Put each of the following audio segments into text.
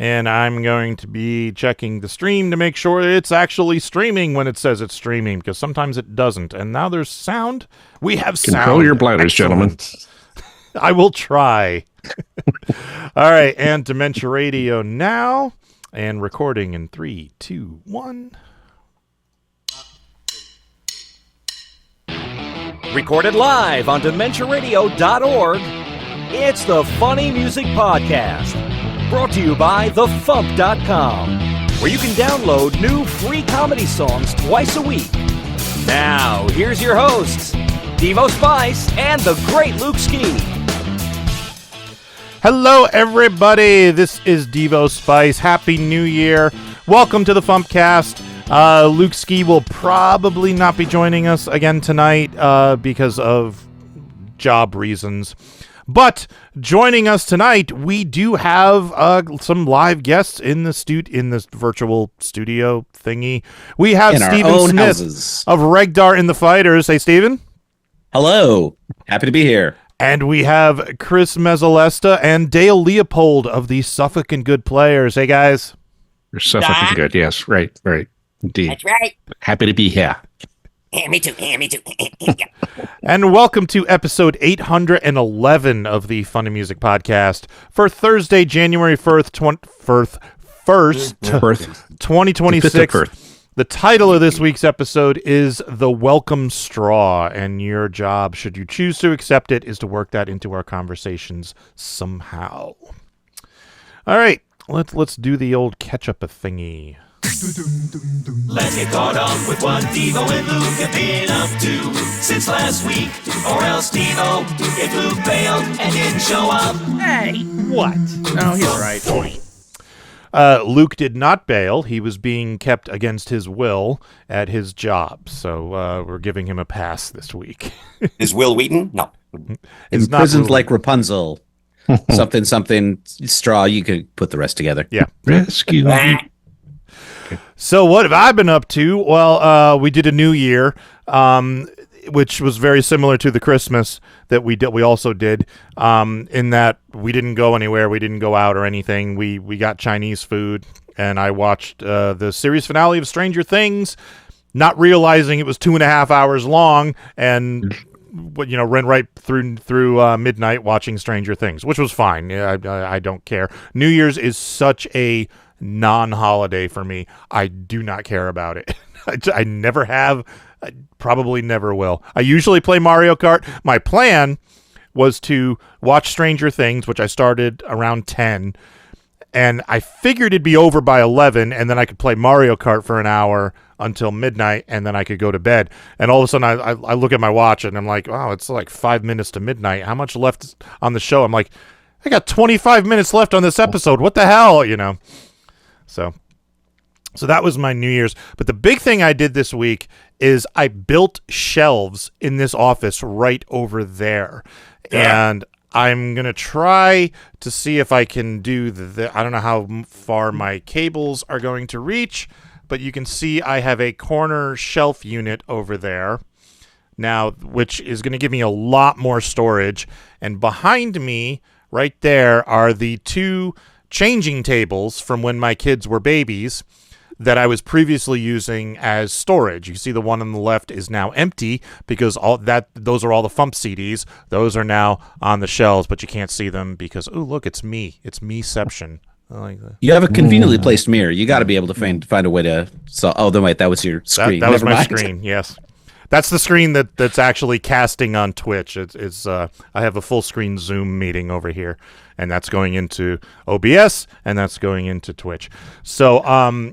And I'm going to be checking the stream to make sure it's actually streaming when it says it's streaming, because sometimes it doesn't. And now there's sound. We have sound. Control your bladders, gentlemen. I will try. All right, and Dementia Radio now. And recording in 3, 2, 1. Recorded live on DementiaRadio.org, it's the Funny Music Podcast. Brought to you by FuMP.com, where you can download new free comedy songs twice a week. Now, here's your hosts, Devo Spice and the great Luke Ski. Hello, everybody. This is Devo Spice. Happy New Year. Welcome to the FuMPCast. Luke Ski will probably not be joining us again tonight because of job reasons. But joining us tonight, we do have some live guests in the virtual studio thingy. We have Stephen Smith of Regdar in the Fighters. Hey, Stephen. Hello. Happy to be here. And we have Chris Mezzolesta and Dale Leopold of the Suffolk and Goode Players. Hey, guys. You're Suffolk and Goode. Yes, right. Indeed. That's right. Happy to be here. Yeah, me too. And welcome to episode 811 of the Funny Music Podcast for Thursday, January 1st, 2026. The title of this week's episode is The Welcome Straw, and your job, should you choose to accept it, is to work that into our conversations somehow. All right, let's do the old catch-up thingy. Let's get caught up with what Devo and Luke have been up to since last week. Or else Devo, if Luke bailed and didn't show up. Hey, what? No, he's right. Luke did not bail. He was being kept against his will at his job. So we're giving him a pass this week. Is Will Wheaton? No. Imprisoned like Rapunzel. something, straw. You could put the rest together. Yeah. Rescue me. So what have I been up to? Well, we did a New Year, which was very similar to the Christmas that we did. We also did, in that we didn't go anywhere, we didn't go out or anything. We got Chinese food, and I watched the series finale of Stranger Things, not realizing it was 2.5 hours long, and ran right through midnight watching Stranger Things, which was fine. I don't care. New Year's is such a non-holiday for me. I do not care about it. I never have. I probably never will. I usually play Mario Kart. My plan was to watch Stranger Things, which I started around 10, and I figured it'd be over by 11, and then I could play Mario Kart for an hour until midnight, and then I could go to bed. And all of a sudden, I look at my watch, and I'm like, wow, it's like 5 minutes to midnight. How much left on the show? I'm like, I got 25 minutes left on this episode. What the hell, So that was my New Year's. But the big thing I did this week is I built shelves in this office right over there. Yeah. And I'm going to try to see if I can do I don't know how far my cables are going to reach, but you can see I have a corner shelf unit over there now, which is going to give me a lot more storage. And behind me, right there, are the two changing tables from when my kids were babies that I was previously using as storage. You see the one on the left is now empty because those are all the FuMP CDs. Those are now on the shelves, but you can't see them because, oh, look, it's me. It's meception. I like that. You have a conveniently placed mirror. You got to be able to find a way to... then wait, that was your screen. That was my screen, yes. That's the screen that's actually casting on Twitch. I have a full screen Zoom meeting over here, and that's going into OBS, and that's going into Twitch. So I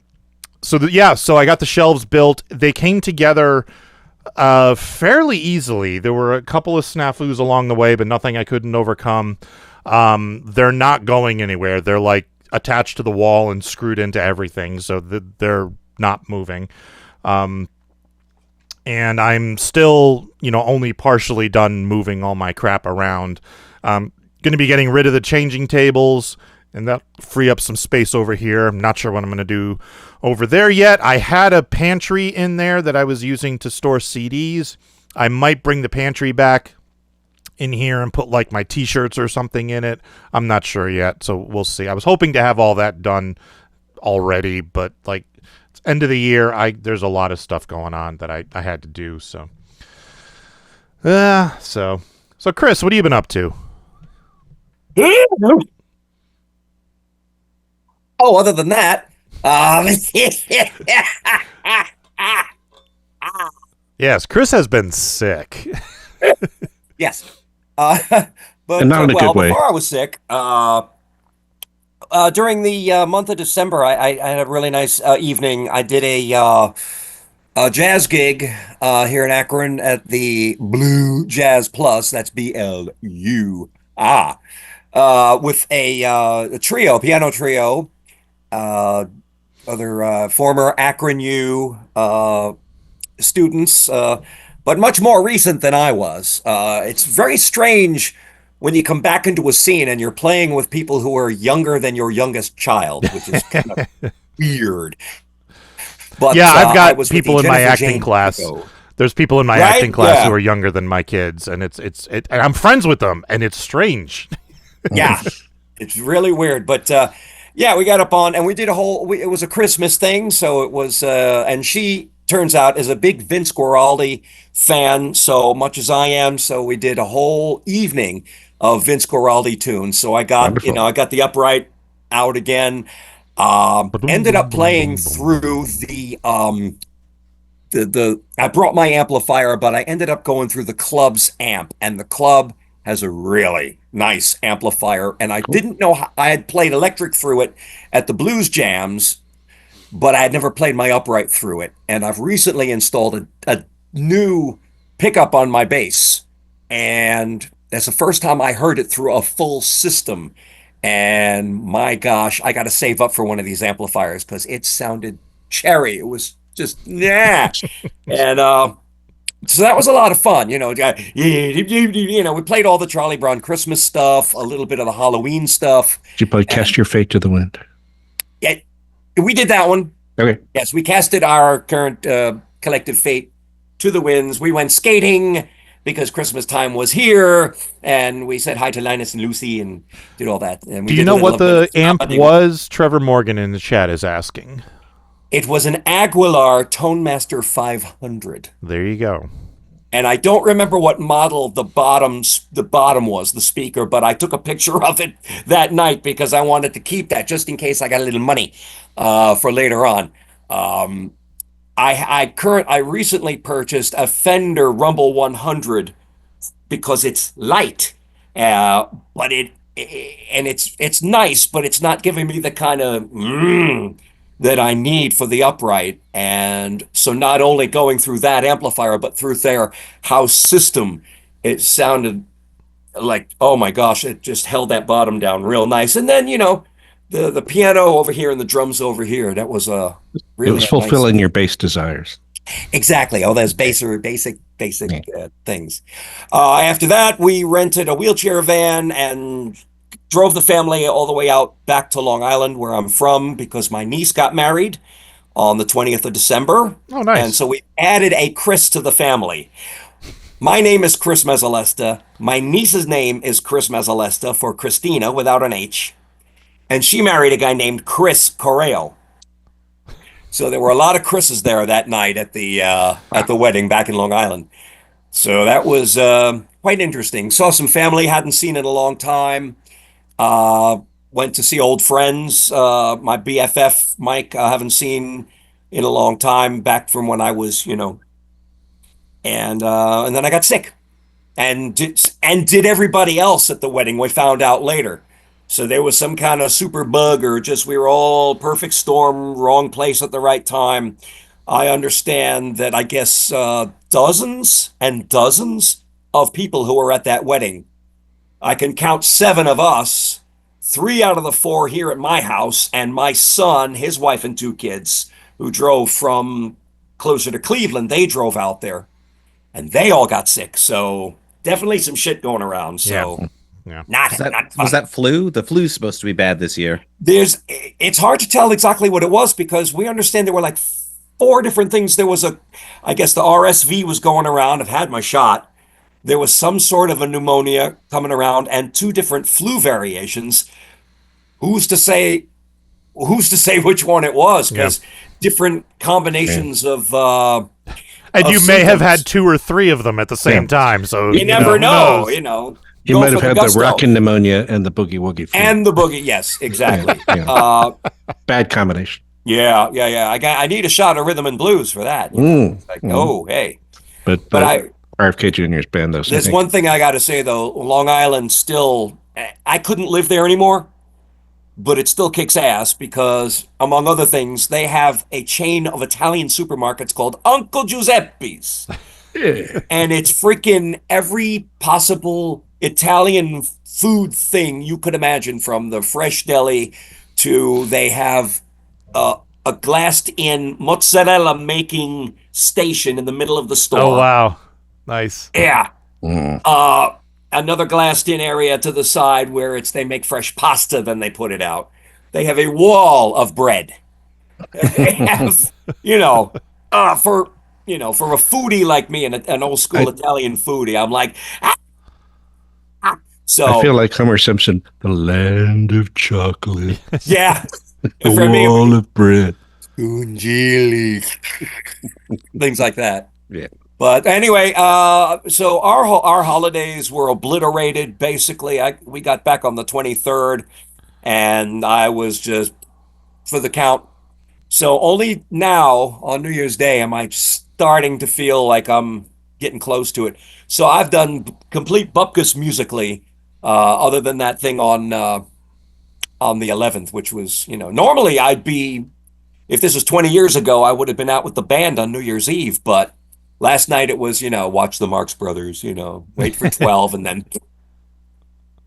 got the shelves built. They came together fairly easily. There were a couple of snafus along the way, but nothing I couldn't overcome. They're not going anywhere. They're like attached to the wall and screwed into everything, so they're not moving. And I'm still, only partially done moving all my crap around. Going to be getting rid of the changing tables, and that free up some space over here. I'm not sure what I'm going to do over there yet. I had a pantry in there that I was using to store CDs. I might bring the pantry back in here and put like my t-shirts or something in it. I'm not sure yet, so we'll see. I was hoping to have all that done already, but like it's end of the year, there's a lot of stuff going on that I had to do. So Chris, what have you been up to? Oh, other than that, Yes, Chris has been sick. yes. But And not in a good way. before I was sick, during the month of December, I had a really nice evening. I did a jazz gig here in Akron at the Blue Jazz Plus. That's BLU. With a trio, piano trio, other former Akron U students, but much more recent than I was. It's very strange when you come back into a scene and you're playing with people who are younger than your youngest child, which is kind of weird. But yeah, I've got I was people in my acting class. There's people in my acting class who are younger than my kids, and and I'm friends with them, and it's strange. Yeah, it's really weird. But yeah, we got up on and we did it was a Christmas thing. So it was, and she turns out is a big Vince Guaraldi fan, so much as I am. So we did a whole evening of Vince Guaraldi tunes. So I got, Wonderful. I got the upright out again. Ended up playing through the I brought my amplifier, but I ended up going through the club's amp, and the club has a really nice amplifier. And I didn't know how, I had played electric through it at the blues jams, but I had never played my upright through it. And I've recently installed a new pickup on my bass, and that's the first time I heard it through a full system. And my gosh, I got to save up for one of these amplifiers because it sounded cherry. It was just, yeah. And so that was a lot of fun. We played all the Charlie Brown Christmas stuff, a little bit of the Halloween stuff. Did you play Cast Your Fate to the Wind? Yeah, we did that one. Okay. Yes, we casted our current collective fate to the winds. We went skating because Christmas time was here, and we said hi to Linus and Lucy and did all that. And we Do you know what the amp was? Trevor Morgan in the chat is asking. It was an Aguilar Tonemaster 500. There you go. And I don't remember what model the bottom was, the speaker, but I took a picture of it that night because I wanted to keep that just in case I got a little money for later on. I recently purchased a Fender Rumble 100 because it's light, but it's nice, but it's not giving me the kind of that I need for the upright. And so not only going through that amplifier, but through their house system, it sounded like, oh my gosh, it just held that bottom down real nice. And then, the piano over here and the drums over here, that was really it was fulfilling your bass desires. Exactly. Oh, those basic things. After that, we rented a wheelchair van and drove the family all the way out back to Long Island, where I'm from, because my niece got married on the 20th of December. Oh, nice. And so we added a Chris to the family. My name is Chris Mezzolesta. My niece's name is Chris Mezzolesta, for Christina without an H. And she married a guy named Chris Correo. So there were a lot of Chris's there that night at the wedding back in Long Island. So that was quite interesting. Saw some family hadn't seen in a long time. Went to see old friends. My BFF Mike, I haven't seen in a long time, back from when I was, and then I got sick, and did everybody else at the wedding. We found out later. So there was some kind of super bug, or just we were all perfect storm, wrong place at the right time. I understand that I guess dozens and dozens of people who were at that wedding. I can count 7 of us, 3 out of the 4 here at my house, and my son, his wife, and 2 kids who drove from closer to Cleveland. They drove out there, and they all got sick. So definitely some shit going around. So yeah. Not fun. Was that flu? The flu's supposed to be bad this year. It's hard to tell exactly what it was, because we understand there were like 4 different things. There was I guess the RSV was going around. I've had my shot. there was some sort of a pneumonia coming around and 2 different flu variations. Who's to say which one it was? Because different combinations of and of you may have symptoms. had 2 or 3 of them at the same time. So You never know, knows? you know. You Go might for have had the gusto. rockin' pneumonia and the boogie woogie flu. And the boogie, yes, exactly. Yeah. Bad combination. Yeah. I need a shot of rhythm and blues for that. You know? It's like, oh, hey. But RFK Jr.'s banned those. There's one thing I got to say though. Long Island still, I couldn't live there anymore, but it still kicks ass because, among other things, they have a chain of Italian supermarkets called Uncle Giuseppe's. And it's freaking every possible Italian food thing you could imagine, from the fresh deli to they have a glassed-in mozzarella making station in the middle of the store. Oh, wow. Nice. Yeah. Another glassed-in area to the side where they make fresh pasta, then they put it out. They have a wall of bread. They have, for a foodie like me and an old school Italian foodie, I'm like, So I feel like Homer Simpson, the land of chocolate, yeah, the for me, wall of bread. Ungeli. Things like that. Yeah. But anyway, so our holidays were obliterated. Basically, we got back on the 23rd, and I was just for the count. So only now on New Year's Day am I starting to feel like I'm getting close to it. So I've done complete bupkis musically, other than that thing on the 11th, which was, normally I'd be, if this was 20 years ago, I would have been out with the band on New Year's Eve, but last night it was, watch the Marx Brothers, wait for 12 and then.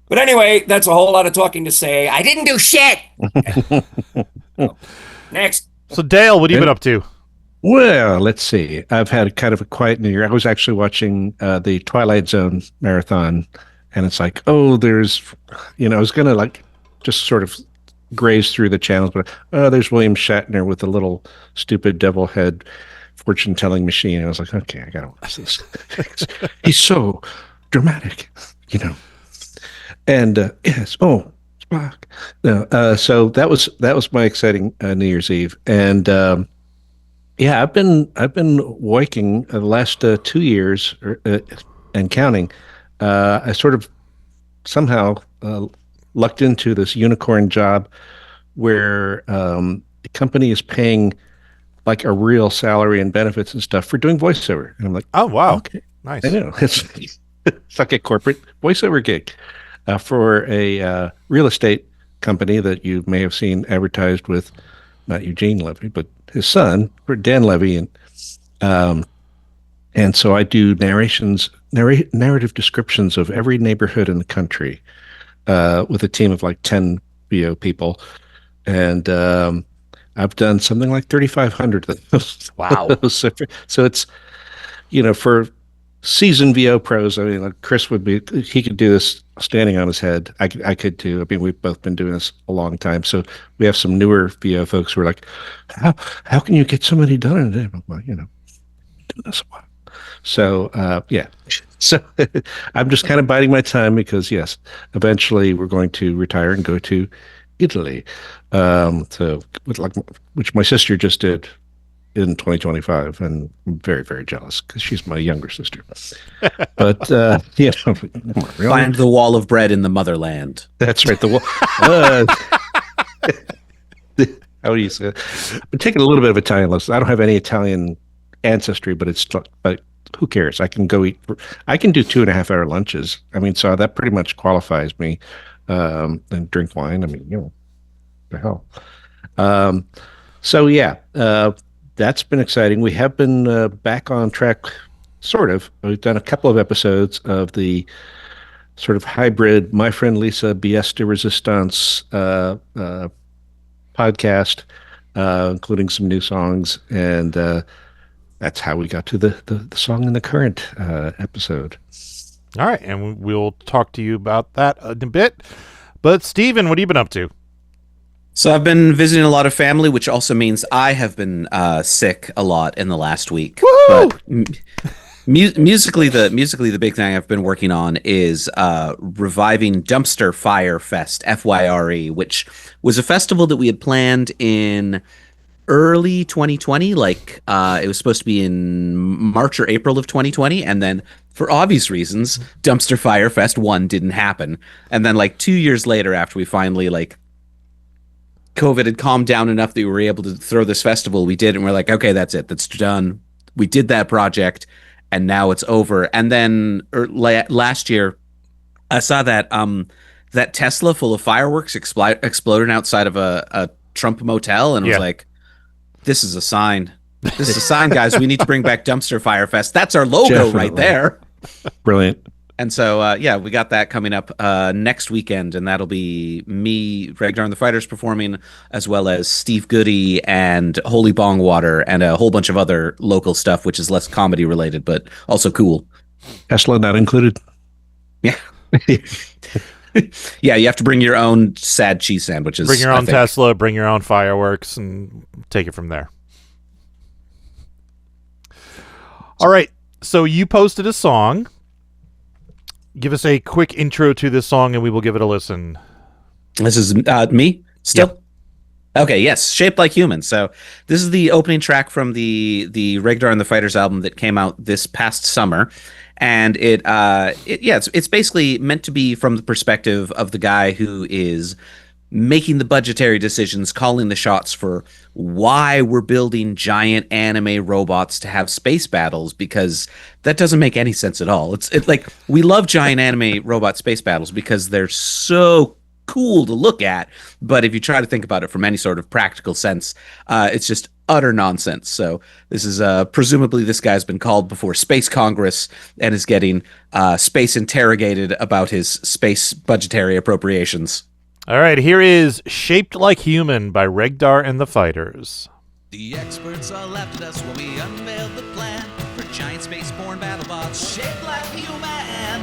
But anyway, that's a whole lot of talking to say. I didn't do shit. Next. So Dale, what have you been up to? Well, let's see. I've had kind of a quiet New Year. I was actually watching the Twilight Zone marathon, and it's like, I was going to just sort of graze through the channels, but there's William Shatner with a little stupid devil head fortune-telling machine. And I was like, okay, I got to watch this. He's so dramatic, And yes, Spock. No, so that was my exciting New Year's Eve, and I've been working the last 2 years and counting. I sort of somehow lucked into this unicorn job where the company is paying like a real salary and benefits and stuff for doing voiceover, and I'm like, oh wow, okay, nice. I know it's like a corporate voiceover gig for a real estate company that you may have seen advertised with not Eugene Levy, but his son, Dan Levy, and so I do narrative descriptions of every neighborhood in the country with a team of like 10 VO people, and I've done something like 3,500 of those. Wow! So it's for seasoned VO pros. I mean, like Chris he could do this standing on his head. I could too. I mean, we've both been doing this a long time. So we have some newer VO folks who are like, how can you get so many done in a day? I'm like, doing this a while. So, yeah. So I'm just kind of biding my time because, yes, eventually we're going to retire and go to Italy. Which my sister just did in 2025, and I'm very, very jealous because she's my younger sister. But find the wall of bread in the motherland. That's right. The wall. How do you say it? I'm taking a little bit of Italian lessons. I don't have any Italian ancestry, but who cares? I can go eat. I can do 2.5-hour lunches. I mean, so that pretty much qualifies me. And drink wine. I mean, the hell. So yeah. That's been exciting. We have been back on track, sort of. We've done a couple of episodes of the sort of hybrid My Friend Lisa BS de Resistance podcast, including some new songs. And that's how we got to the song in the current episode. All right, and we'll talk to you about that in a bit. But Steven, what have you been up to? So I've been visiting a lot of family, which also means I have been sick a lot in the last week. Woo-hoo! But Musically, the big thing I've been working on is reviving Dumpster Fire Fest, FYRE, which was a festival that we had planned in early 2020. Like it was supposed to be in March or April of 2020, and then for obvious reasons, Dumpster Fire Fest 1 didn't happen. And then like 2 years later, after we finally like COVID had calmed down enough that we were able to throw this festival, we did, and we're like, okay, that's it, that's done. We did that project. And now it's over. And then last year, I saw that that Tesla full of fireworks exploding outside of a Trump motel, and was like, "This is a sign. This is a sign, guys. We need to bring back Dumpster Fire Fest. That's our logo right there." Brilliant. And so, we got that coming up next weekend, and that'll be me, Regdar and the Fighters performing, as well as Steve Goode and Holy Bong Water, and a whole bunch of other local stuff, which is less comedy related, but also cool. Tesla not included. Yeah. Yeah, you have to bring your own sad cheese sandwiches. Bring your own Tesla, bring your own fireworks, and take it from there. All right, so you posted a song. Give us a quick intro to this song, and we will give it a listen. This is me still? Yep. Okay, yes, Shaped Like Human. So this is the opening track from the Regdar and the Fighters album that came out this past summer. And it's basically meant to be from the perspective of the guy who is making the budgetary decisions, calling the shots for why we're building giant anime robots to have space battles, because that doesn't make any sense at all. It's like, we love giant anime robot space battles because they're so cool to look at, but if you try to think about it from any sort of practical sense, it's just utter nonsense. So this is presumably this guy's been called before Space Congress and is getting space interrogated about his space budgetary appropriations. All right, here is Shaped Like Human by Regdar and the Fighters. The experts all laughed at us when we unveiled the plan for giant space-borne battlebots shaped like human.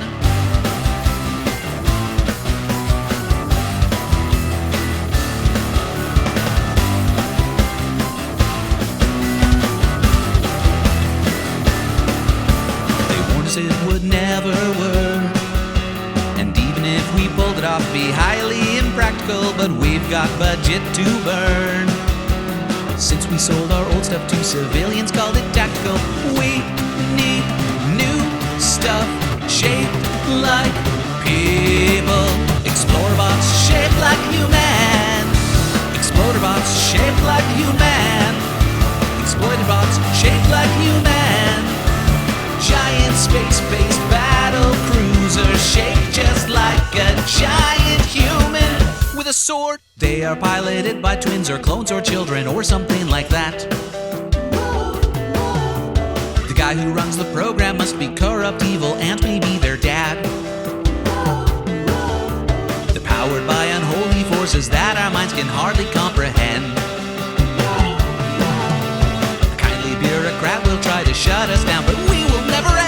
They warned us it would never work, and even if we pulled it off, it'd be highly impractical, but we've got budget to burn. Since we sold our old stuff to civilians, called it tactical, we need new stuff shaped like people. Explorer bots shaped like human. Exploder bots shaped like human. Exploiter bots shaped like human. Giant space-based battle cruiser shaped just like a giant human. With a sword, they are piloted by twins or clones or children or something like that. The guy who runs the program must be corrupt, evil, and maybe their dad. They're powered by unholy forces that our minds can hardly comprehend. A kindly bureaucrat will try to shut us down, but we will never end.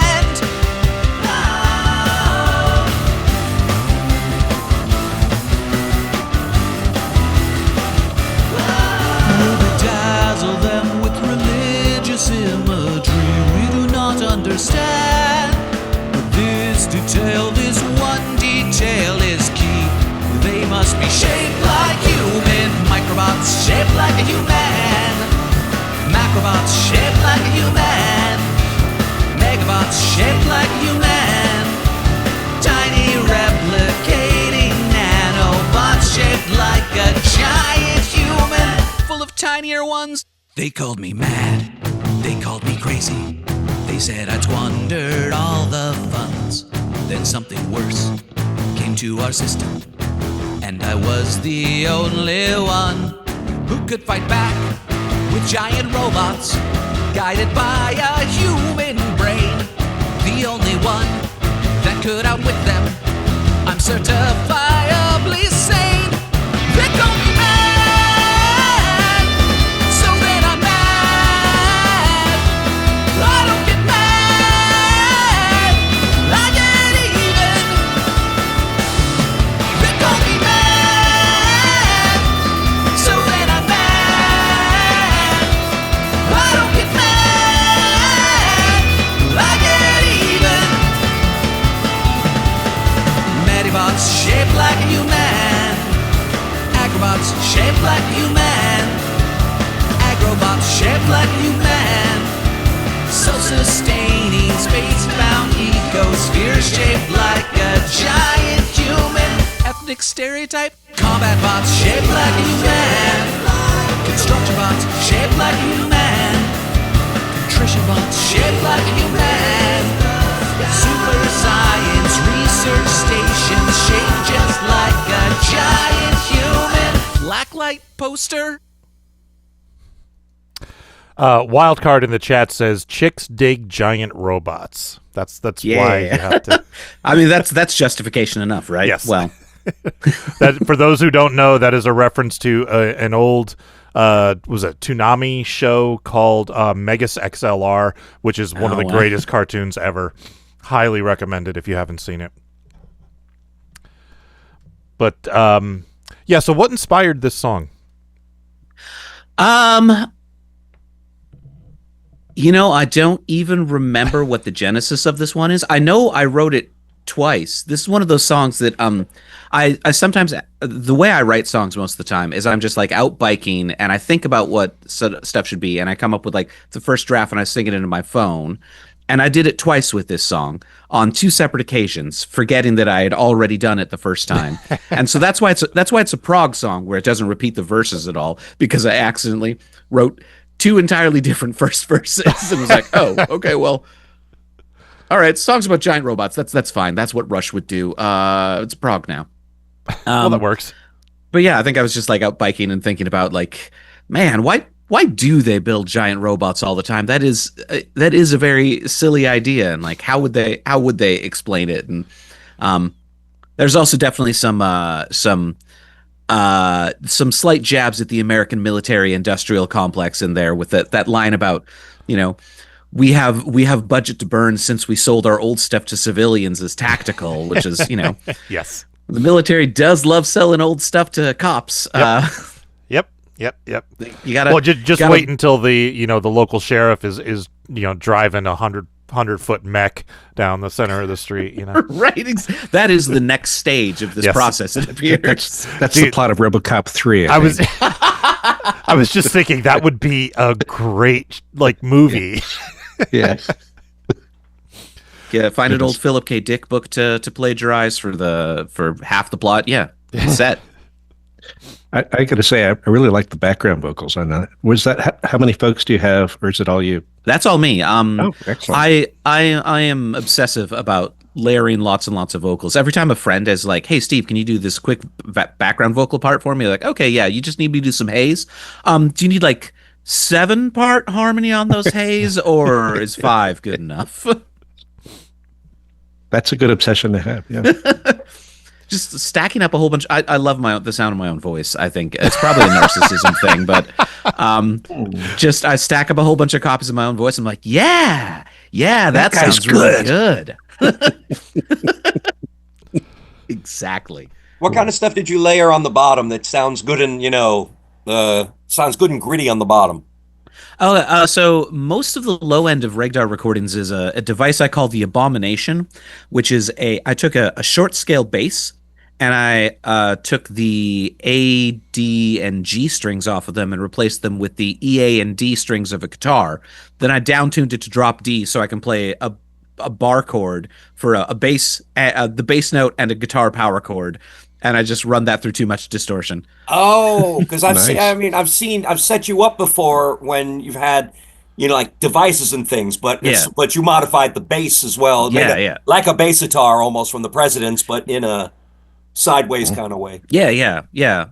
Imagery we do not understand, but this detail, this one detail is key. They must be shaped like human. Microbots shaped like a human. Macrobots shaped like a human. Megabots shaped like a human. Tiny replicating nanobots shaped like a giant human, full of tinier ones. They called me mad. They called me crazy. They said I'd squandered all the funds. Then something worse came to our system, and I was the only one who could fight back with giant robots guided by a human brain. The only one that could outwit them. I'm certifiably sane. They call me mad, so then I'm mad. I don't get mad, I get even. They call me mad, so then I'm mad. I don't get mad, I get like a human. Self-sustaining, space-bound ecosphere shaped like a giant human. Ethnic stereotype, combat bots shaped like a human. Construction bots shaped like a human. Contrition bots shaped like a human. Super science research stations shaped just like a giant human. Blacklight poster. Wildcard in the chat says chicks dig giant robots. That's why you have to. I mean, that's justification enough, right? Yes. Well, That, for those who don't know, that is a reference to an old was a Toonami show called Megas XLR, which is one of the greatest cartoons ever. Highly recommended if you haven't seen it. But yeah, so what inspired this song? You know, I don't even remember what the genesis of this one is. I know I wrote it twice. This is one of those songs that I sometimes, the way I write songs most of the time is I'm just like out biking and I think about what stuff should be and I come up with like the first draft and I sing it into my phone. And I did it twice with this song on two separate occasions, forgetting that I had already done it the first time. And so that's why it's a prog song where it doesn't repeat the verses at all, because I accidentally wrote two entirely different first verses and was like, oh, okay, well, all right, songs about giant robots. That's fine. That's what Rush would do. It's prog now. Well, that works. But yeah, I think I was just like out biking and thinking about like, man, why do they build giant robots all the time? That is a very silly idea, and like how would they explain it? And there's also definitely some slight jabs at the American military industrial complex in there with that line about, you know, we have budget to burn since we sold our old stuff to civilians as tactical, which is, you know, Yes. the military does love selling old stuff to cops. Yep. You gotta wait until the local sheriff is driving a 100-foot mech down the center of the street. Right. That is the next stage of this process. It appears that's the plot of RoboCop 3. I was just thinking that would be a great movie. Yeah. Yeah, find an old Philip K. Dick book to plagiarize for half the plot. Yeah, set. I got to say, I really like the background vocals on that. Was that how many folks do you have, or is it all you? That's all me. Excellent. I am obsessive about layering lots and lots of vocals. Every time a friend is like, "Hey, Steve, can you do this quick background vocal part for me?" Like, okay, yeah. You just need me to do some haze. Do you need like 7-part harmony on those haze, or is 5 good enough? That's a good obsession to have. Yeah. Just stacking up a whole bunch. I love the sound of my own voice. I think it's probably a narcissism thing, but just I stack up a whole bunch of copies of my own voice. I'm like, yeah, that sounds really good. Exactly. What kind of stuff did you layer on the bottom that sounds good and sounds good and gritty on the bottom? So most of the low end of Regdar recordings is a device I call the Abomination, which is I took a short scale bass and I took the A, D, and G strings off of them and replaced them with the E, A, and D strings of a guitar. Then I downtuned it to drop D so I can play a bar chord for a bass, the bass note, and a guitar power chord. And I just run that through too much distortion. Oh, because I've Nice. I've set you up before when you've had, like devices and things, but but you modified the bass as well. Yeah. Like a bass guitar almost from the Presidents, but in a sideways kind of way. Yeah. Yeah,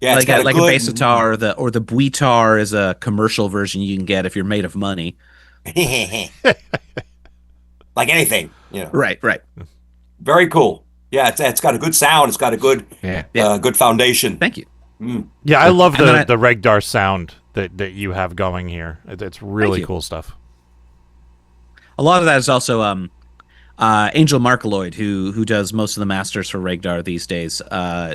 it's Like got a bass guitar or the Buitar is a commercial version you can get if you're made of money. like anything, Right. Very cool. Yeah, it's got a good sound. It's got a good good foundation. Thank you. Yeah, I love the Regdar sound that you have going here. It's really cool stuff. A lot of that is also Angel Markaloid, who does most of the masters for Regdar these days.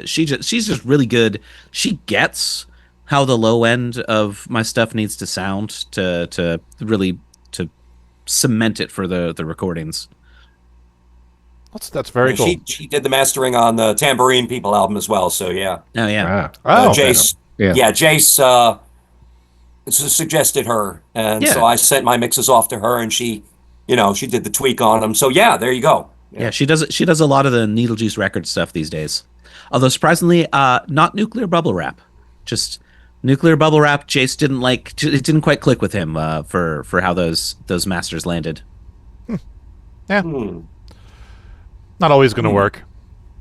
She's just really good. She gets how the low end of my stuff needs to sound to really to cement it for the recordings. That's very cool. She did the mastering on the Tambourine People album as well. So yeah. Oh yeah. Jace. Yeah. Jace suggested her, and Yeah. so I sent my mixes off to her, and she did the tweak on them. So yeah, there you go. Yeah, she does a lot of the Needle Juice Records stuff these days. Although surprisingly, not Nuclear Bubble Wrap. Just Nuclear Bubble Wrap. Jace didn't like. It didn't quite click with him for how those masters landed. Yeah. Not always going to work.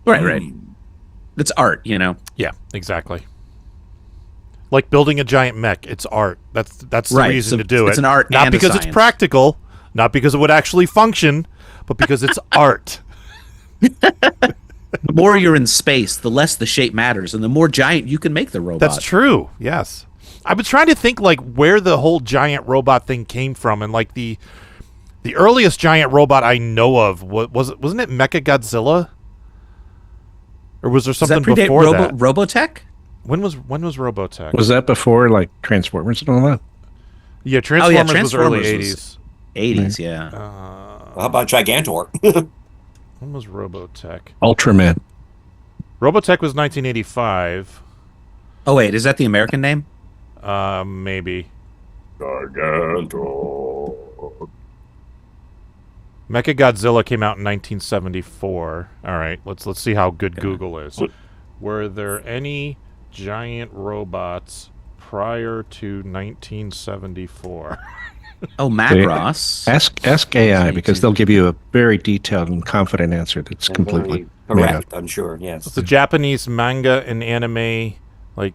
Right. It's art, Yeah, exactly. Like building a giant mech, it's art. That's the Right, reason so to do it. it's an art not and a because it's science. practical, not because it would actually function, but because it's art. The more you're in space, the less the shape matters, and the more giant you can make the robot. That's true. Yes. I was trying to think like where the whole giant robot thing came from, and like the earliest giant robot I know of wasn't it Mechagodzilla? Or was there Does that something predate before that? Robotech? When was Robotech? Was that before like Transformers and all that? Yeah, Transformers was early Transformers 80s. 80s, yeah. How about Gigantor? When was Robotech? Ultraman. Robotech was 1985. Oh wait, is that the American name? Maybe. Gigantor. Mechagodzilla came out in 1974. All right, let's see how good Google is. Were there any giant robots prior to 1974? Oh, Macross. Ask AI because they'll give you a very detailed and confident answer that's completely made up. Correct, I'm sure, yes. It's a Japanese manga and anime like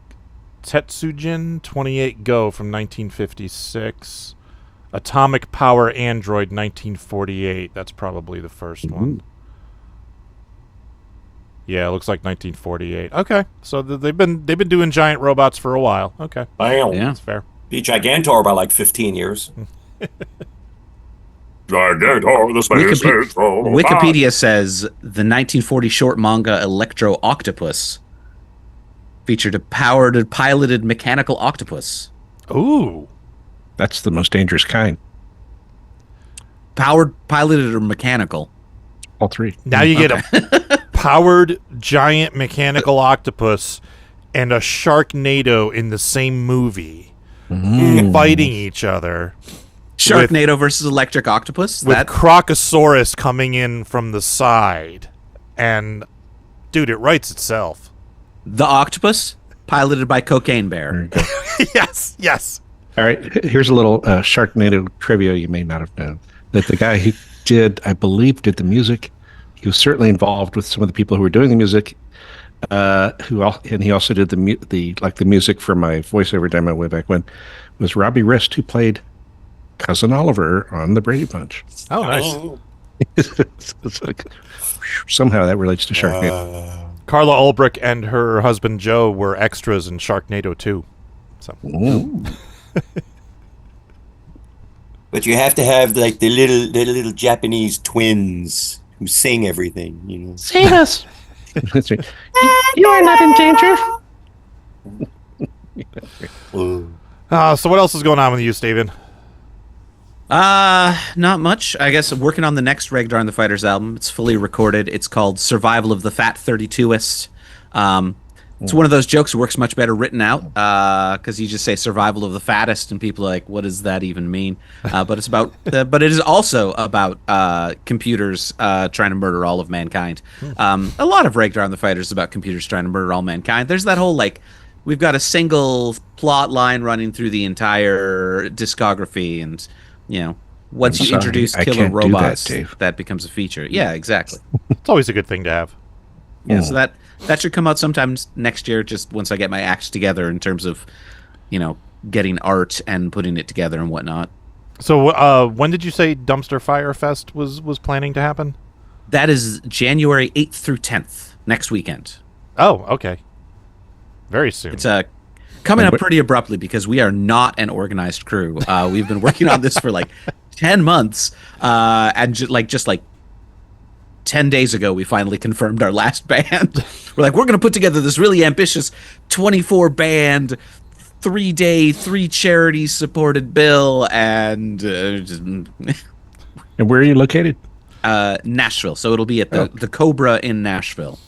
Tetsujin 28 Go from 1956. Atomic Power Android 1948. That's probably the first one. Yeah, it looks like 1948. Okay, so they've been doing giant robots for a while. Okay, Bam. Yeah. that's fair. Beat Gigantor by like 15 years. Gigantor, the space Wikipedia says the 1940 short manga Electro Octopus featured a piloted mechanical octopus. Ooh, That's the most dangerous kind. Piloted or mechanical? All three. now you get a powered giant mechanical octopus and a Sharknado in the same movie, fighting each other. Sharknado versus Electric Octopus? With Crocosaurus coming in from the side. And, dude, it writes itself. The Octopus, piloted by Cocaine Bear. Yes. All right, here's a little Sharknado trivia you may not have known. That the guy who I believe, did the music, he was certainly involved with some of the people who were doing the music, and he also did the music for my voiceover demo way back when, was Robbie Rist, who played Cousin Oliver on the Brady Bunch. Oh, nice. It's like, somehow that relates to Sharknado. Carla Ulbrich and her husband Joe were extras in Sharknado 2. So. But you have to have like the little Japanese twins who sing everything, Save us! That's right. You are not in danger. So what else is going on with you, Steven? Not much. I guess working on the next Regdar and the Fighters album. It's fully recorded. It's called Survival of the Fat 32ist. It's one of those jokes that works much better written out, because you just say survival of the fattest, and people are like, what does that even mean? But it's about, but it is also about computers trying to murder all of mankind. A lot of Regdar and the Fighters is about computers trying to murder all mankind. There's that whole like, we've got a single plot line running through the entire discography, and once you introduce killer robots, that becomes a feature. Yeah, exactly. It's always a good thing to have. Yeah, so that should come out sometime next year, just once I get my act together in terms of, getting art and putting it together and whatnot. So when did you say Dumpster Fire Fest was planning to happen? That is January 8th through 10th, next weekend. Oh, okay. Very soon. It's coming up pretty abruptly because we are not an organized crew. We've been working on this for like 10 months, and just 10 days ago, we finally confirmed our last band. We're like, we're going to put together this really ambitious 24-band, 3-day, 3 charity-supported bill, and... And where are you located? Nashville. So it'll be at the Cobra in Nashville.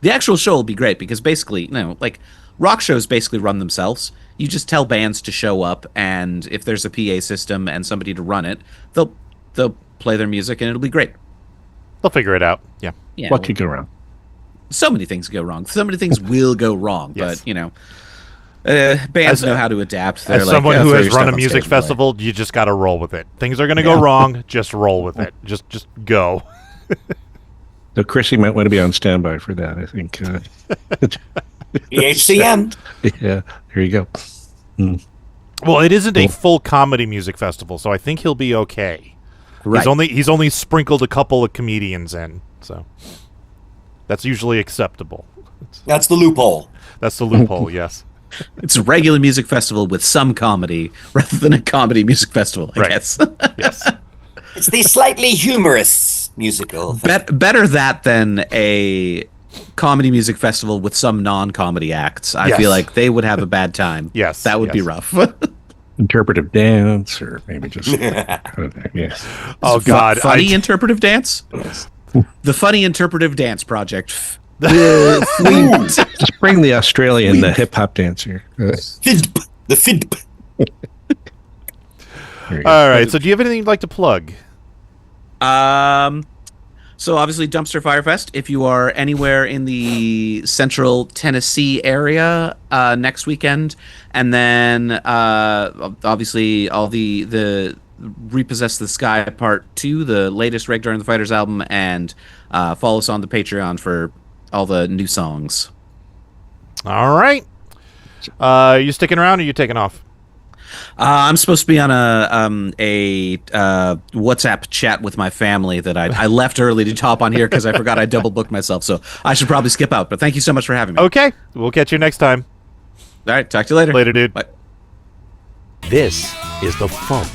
The actual show will be great because basically, rock shows basically run themselves. You just tell bands to show up, and if there's a PA system and somebody to run it, they'll play their music and it'll be great. They'll figure it out. Yeah. Yeah. What could go wrong? So many things go wrong. So many things will go wrong, Yes. but, you know, bands know how to adapt. They're As like, someone "Oh, who throw has your run stuff a on music stage and play." festival, you just got to roll with it. Things are going to go wrong. Just roll with it. Just go. So Chrissy might want to be on standby for that, I think. EHCM. Yeah, there you go. Well, it isn't a full comedy music festival, so I think he'll be okay. Right. He's only sprinkled a couple of comedians in, so that's usually acceptable. That's the loophole. That's the loophole. Yes. It's a regular music festival with some comedy rather than a comedy music festival, I Right. guess. Yes. It's the slightly humorous musical. Better that than a comedy music festival with some non-comedy acts. I Yes. feel like they would have a bad time. Yes, That would be yes. rough. Interpretive dance, or maybe just yeah. Oh God. Funny interpretive dance? The Funny Interpretive Dance Project. Just bring the Australian hip hop dancer. Fidp. The Fidp. All right. So, do you have anything you'd like to plug? So obviously Dumpster Fire Fest. If you are anywhere in the central Tennessee area next weekend, and then obviously all the Repossess the Sky Part 2, the latest Regdar and the Fighters album, and follow us on the Patreon for all the new songs. All right. You sticking around, or you taking off? I'm supposed to be on a WhatsApp chat with my family that I left early to hop on here because I forgot I double booked myself. So I should probably skip out. But thank you so much for having me. Okay. We'll catch you next time. All right. Talk to you later. Later, dude. Bye. This is the FuMP.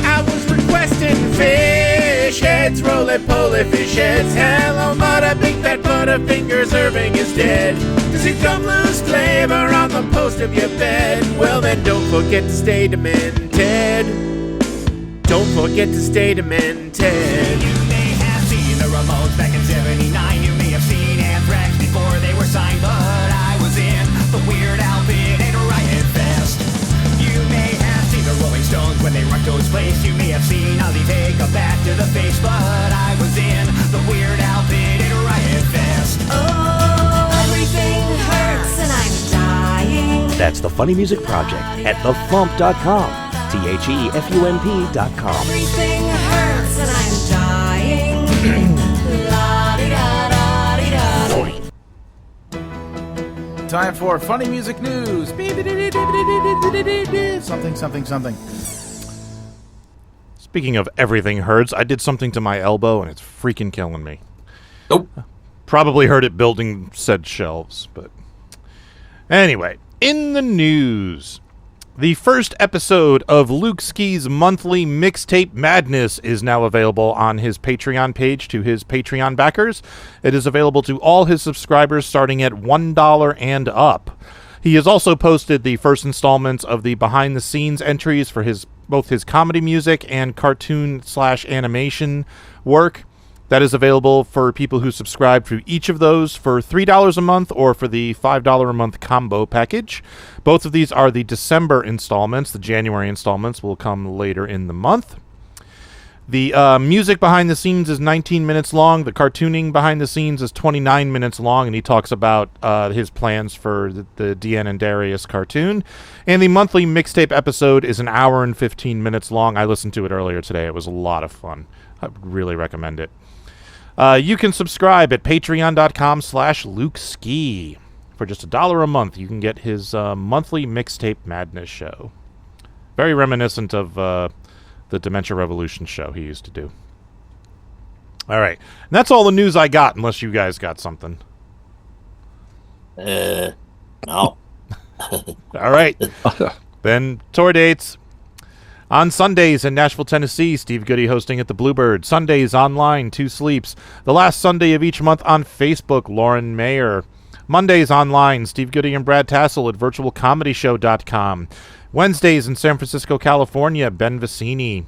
I was requesting fish heads, roly-poly fish heads. Hello, mother, big fat butterfingers, Irving is dead. Does your gum lose flavor on the post of your bed? Well, then don't forget to stay demented. Don't forget to stay demented. You may have seen the Ramones back in '79. You may have seen Anthrax before they were signed, but I was in the Weird Al Bit Riot Fest. You may have seen the Rolling Stones when they rocked Toad's Place. You may have seen Ozzy take a bat to the face, but I was in the Weird Al Bit Riot Fest. Oh, everything hurts and I'm dying. That's the Funny Music Project at thefump.com. THEFUMP.com. Everything hurts and I'm dying. La-di-da-da-di-da. Time for funny music news. Something, something, something. Speaking of everything hurts, I did something to my elbow, and it's freaking killing me. Nope. Probably heard it building said shelves, but anyway, in the news, the first episode of Luke Ski's monthly Mixtape Madness is now available on his Patreon page to his Patreon backers. It is available to all his subscribers starting at $1 and up. He has also posted the first installments of the behind-the-scenes entries for both his comedy music and cartoon/animation work. That is available for people who subscribe to each of those for $3 a month or for the $5 a month combo package. Both of these are the December installments. The January installments will come later in the month. The music behind the scenes is 19 minutes long. The cartooning behind the scenes is 29 minutes long, and he talks about his plans for the Deanne and Darius cartoon. And the monthly mixtape episode is an hour and 15 minutes long. I listened to it earlier today. It was a lot of fun. I would really recommend it. You can subscribe at patreon.com/LukeSki. For just $1 a month, you can get his monthly Mixtape Madness show. Very reminiscent of the Dementia Revolution show he used to do. All right. And that's all the news I got, unless you guys got something. No. All right. Then, tour dates. On Sundays in Nashville, Tennessee, Steve Goode hosting at the Bluebird. Sundays online, 2 Sleeps. The last Sunday of each month on Facebook, Lauren Mayer. Mondays online, Steve Goode and Brad Tassel at virtualcomedyshow.com. Wednesdays in San Francisco, California, Ben Vicini.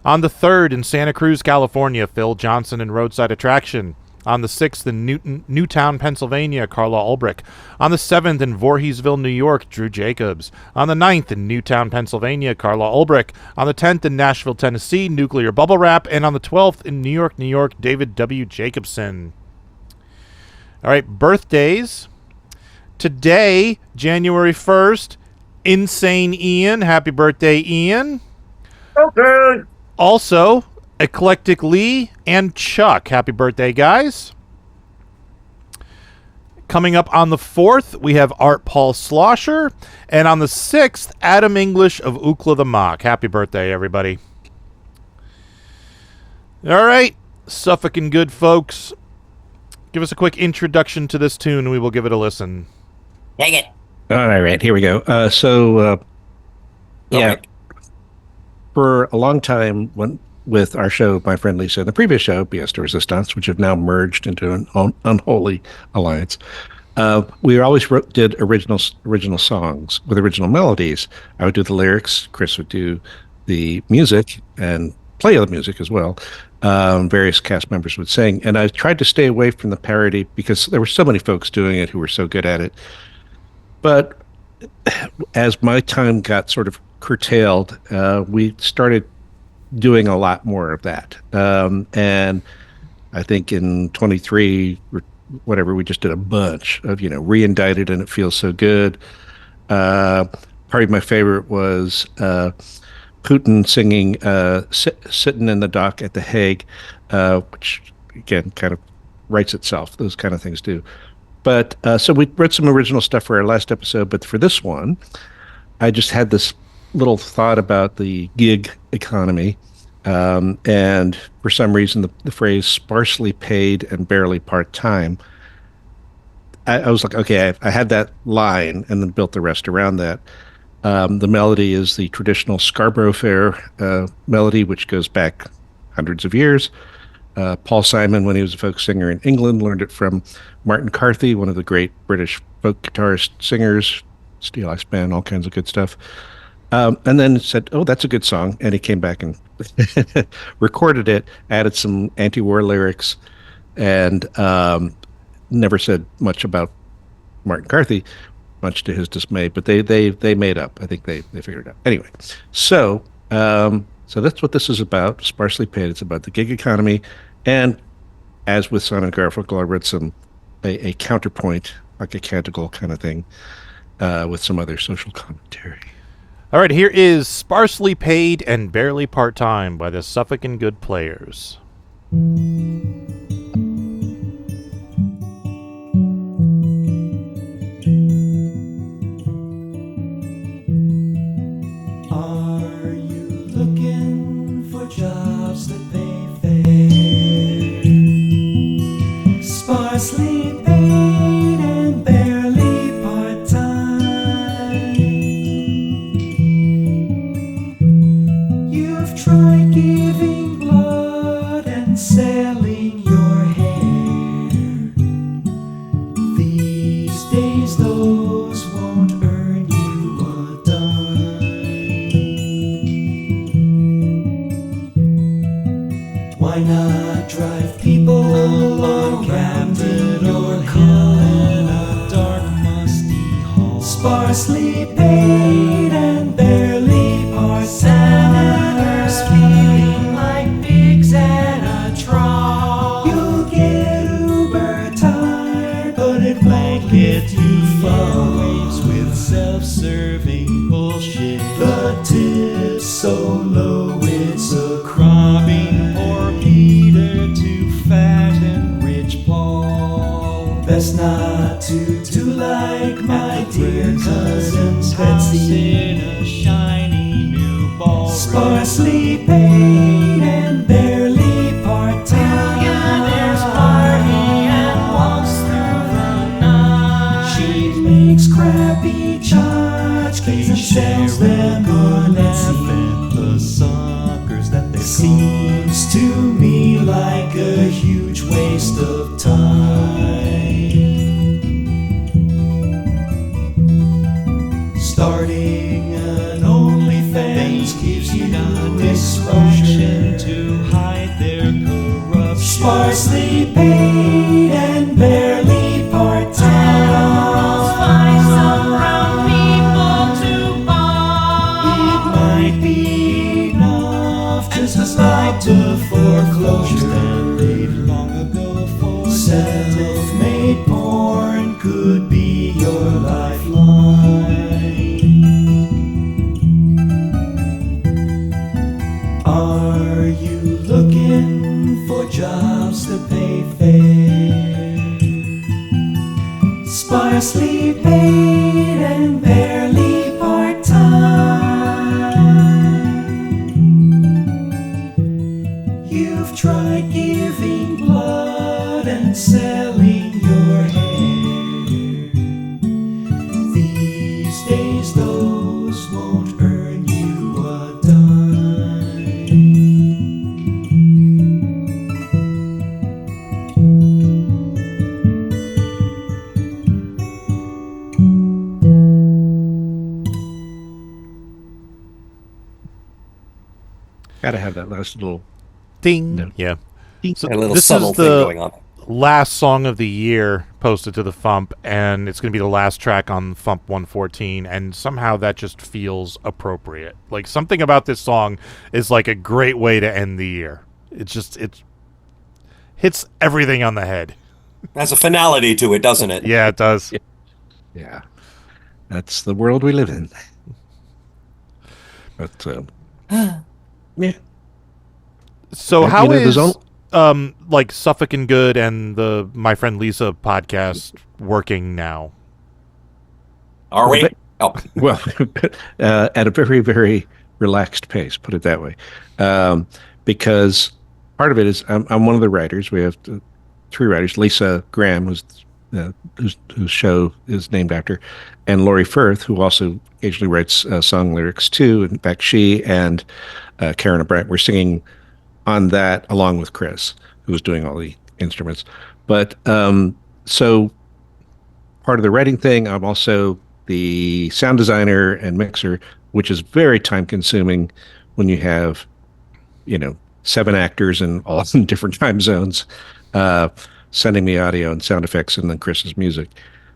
On the 3rd in Santa Cruz, California, Phil Johnson and Roadside Attraction. On the 6th in Newtown, Pennsylvania, Carla Ulbrich. On the 7th in Voorheesville, New York, Drew Jacobs. On the 9th in Newtown, Pennsylvania, Carla Ulbrich. On the 10th in Nashville, Tennessee, Nuclear Bubble Wrap. And on the 12th in New York, David W. Jacobson. All right, birthdays. Today, January 1st, Insane Ian. Happy birthday, Ian. Okay. Also, Eclectic Lee and Chuck. Happy birthday, guys. Coming up on the 4th, we have Art Paul Schlosser. And on the 6th, Adam English of Ookla the Mock. Happy birthday, everybody. All right, Suffolk and Goode folks. Give us a quick introduction to this tune, and we will give it a listen. Dang it. All right, here we go. Yeah, for a long time, with our show, My Friend Lisa, and the previous show, BS de Resistance, which have now merged into an unholy alliance, we always did original songs with original melodies. I would do the lyrics, Chris would do the music, and play the music as well. Various cast members would sing, and I tried to stay away from the parody because there were so many folks doing it who were so good at it. But as my time got sort of curtailed, we started doing a lot more of that. And I think in 23, whatever, we just did a bunch of, Reindicted and It Feels So Good. Probably my favorite was Putin singing Sitting in the Dock at The Hague, which, again, kind of writes itself. Those kind of things do. But so we read some original stuff for our last episode, but for this one, I just had this little thought about the gig economy. And for some reason, the phrase sparsely paid and barely part-time, I was like, okay, I had that line and then built the rest around that. The melody is the traditional Scarborough Fair melody, which goes back hundreds of years. Paul Simon, when he was a folk singer in England, learned it from Martin Carthy, one of the great British folk guitarist singers, Steel Ice Band, all kinds of good stuff. And then said, oh, that's a good song. And he came back and recorded it, added some anti-war lyrics, and never said much about Martin Carthy, much to his dismay. But they made up. I think they figured it out. Anyway, so that's what this is about, Sparsely Paid. It's about the gig economy. And as with Simon & Garfunkel, I read a counterpoint, like a canticle kind of thing, with some other social commentary. All right, here is Sparsely Paid and Barely Part-Time by the Suffolk and Goode Players. Are you looking for jobs that pay fair? Sparsely paid and barely part-time. You've tried giving blood and selling your hair. These days those won't earn you a dime. Why not drive people along Camden or in a dark musty hall? Sparsely paid and barely part-time. Senators feeling like pigs at a trough. You'll get Uber tired, but it won't get too far. Waves with self-serving bullshit. The tip's so low it's a crumbing. Poor Peter, too fat and rich Paul. Best not to do like my dear cousin Betsy in a shiny new ballroom. Sparsely paid and barely part-time. Millionaires party and walks through the night. She makes crappy tchotchkes and sells them on Etsy. The suckers that they seems to me like a huge waste of time. Starting an OnlyFans gives you exposure sparsely paid and barely part-time. Find some brown people to buy. It might be enough just to stop the foreclosure that they've long ago for. Self-made porn could be your lifeline. Are you looking for jobs that pay fair? Sparsely paid and barely part-time. You've tried giving blood and selling your hair. These days those won't earn you a dime. Gotta have that last little. Ding. No. Yeah. So A little this subtle is thing the going on. last song of the year posted to the FuMP, and it's going to be the last track on FuMP 114, and somehow that just feels appropriate. Like, something about this song is like a great way to end the year. It hits everything on the head. Has a finality to it, doesn't it? Yeah, it does. Yeah, that's the world we live in. But yeah. So Yeah, how you know, there's is like Suffolk and Goode and the My Friend Lisa podcast working now? Are we? Oh, Well, at a very, very relaxed pace, put it that way. Because part of it is I'm one of the writers. We have three writers. Lisa Graham, whose show is named after, and Laurie Firth, who also occasionally writes song lyrics too. In fact, she and Karen O'Brien were singing on that along with Chris, who was doing all the instruments. But so part of the writing thing, I'm also the sound designer and mixer, which is very time consuming when you have, 7 actors in all in different time zones, sending me audio and sound effects and then Chris's music.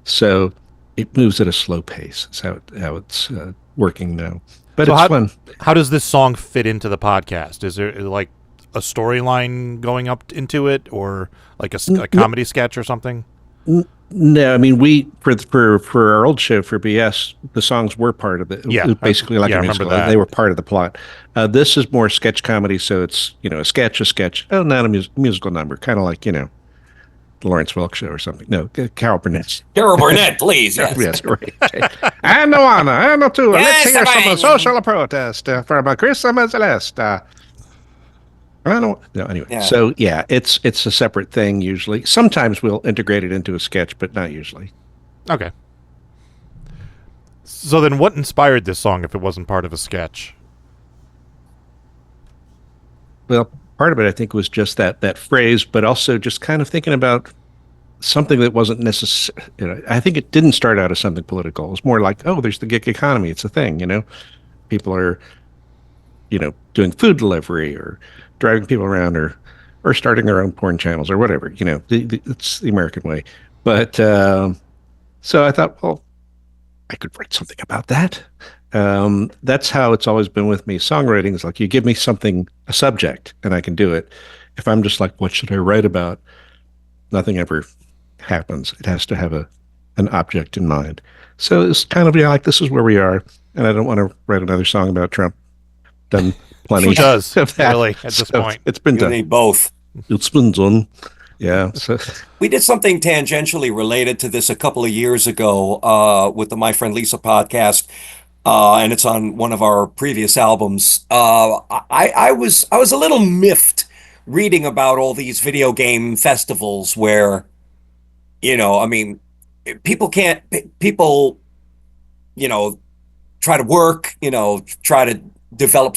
So it moves at a slow pace. That's how it's working now. But So it's fun. How does this song fit into the podcast? Is there like a storyline going up into it, or like a comedy sketch or something? No, I mean, we for our old show for BS, the songs were part of it. Yeah, It was basically like I a remember musical. that. They were part of the plot. This is more sketch comedy, so it's a sketch. Oh, not a musical number, kind of like the Lawrence Welk show or something. No, Carol Burnett. Carol Burnett, please. Yes. Yes, right. And the one, and the two. Yes, Let's hear some Brian. social protest from Chris and Mezzolesta. I don't know. No, anyway. Yeah. So yeah, it's a separate thing usually. Sometimes we'll integrate it into a sketch, but not usually. Okay. So then what inspired this song if it wasn't part of a sketch? Well, part of it I think was just that phrase, but also just kind of thinking about something that wasn't necessary. I think it didn't start out as something political. It was more like, oh, there's the gig economy. It's a thing, People are, doing food delivery or driving people around or starting their own porn channels or whatever. It's the American way. But so I thought, well, I could write something about that. That's how it's always been with me. Songwriting is like you give me something, a subject, and I can do it. If I'm just like, what should I write about? Nothing ever happens. It has to have an object in mind. So it's kind of like this is where we are, and I don't want to write another song about Trump. Done plenty. Who does, of that. really, at this point? It's been You done. need both. It's been done. Yeah. So We did something tangentially related to this a couple of years ago with the My Friend Lisa podcast, and it's on one of our previous albums. I was a little miffed reading about all these video game festivals where, I mean, people, try to work, try to develop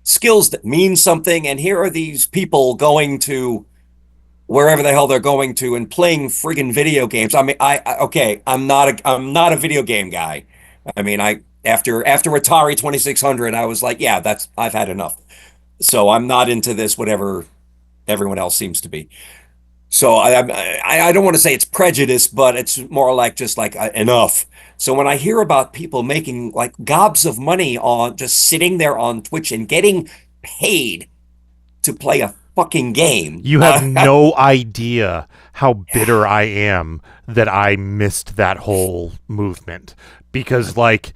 skills that mean something, and here are these people going to wherever the hell they're going to and playing friggin' video games. I mean, I'm not a video game guy. I mean, after Atari 2600, I was like, yeah, I've had enough. So I'm not into this, whatever everyone else seems to be. So I don't want to say it's prejudice, but it's more like just like enough. So when I hear about people making like gobs of money on just sitting there on Twitch and getting paid to play a fucking game, You have no idea how bitter I am that I missed that whole movement, because like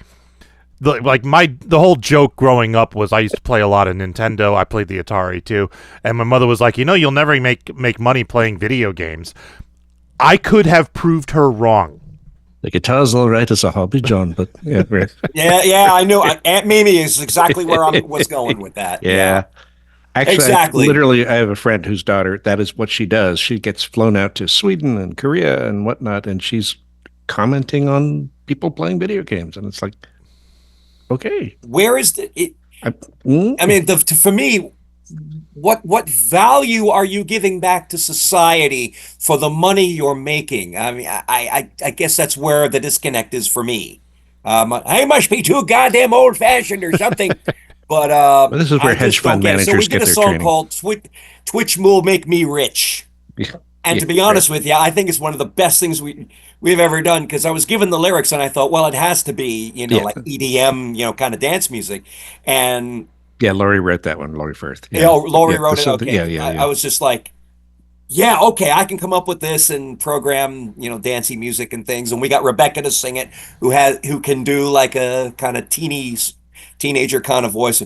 the whole joke growing up was I used to play a lot of Nintendo. I played the Atari too, and my mother was like, you'll never make money playing video games. I could have proved her wrong. The guitar's all right as a hobby, John, but yeah, right. yeah, I knew. Aunt Mimi is exactly where I was going with that. Yeah. Actually, exactly. I have a friend whose daughter, that is what she does. She gets flown out to Sweden and Korea and whatnot, and she's commenting on people playing video games. And it's like, okay. Where is I mean, for me, what value are you giving back to society for the money you're making? I mean, I guess that's where the disconnect is for me. I must be too goddamn old fashioned or something. But this is where hedge fund managers so we get did a their song training. called Twitch will make me rich. And to be honest with you, I think it's one of the best things we've ever done, because I was given the lyrics and I thought, well, it has to be, like EDM, kind of dance music. And yeah, Laurie wrote that one, Laurie Firth. Yeah, Laurie wrote it. Okay. Yeah. I was just like, yeah, okay, I can come up with this and program, dancey music and things. And we got Rebecca to sing it, who can do like a kind of teenager kind of voice.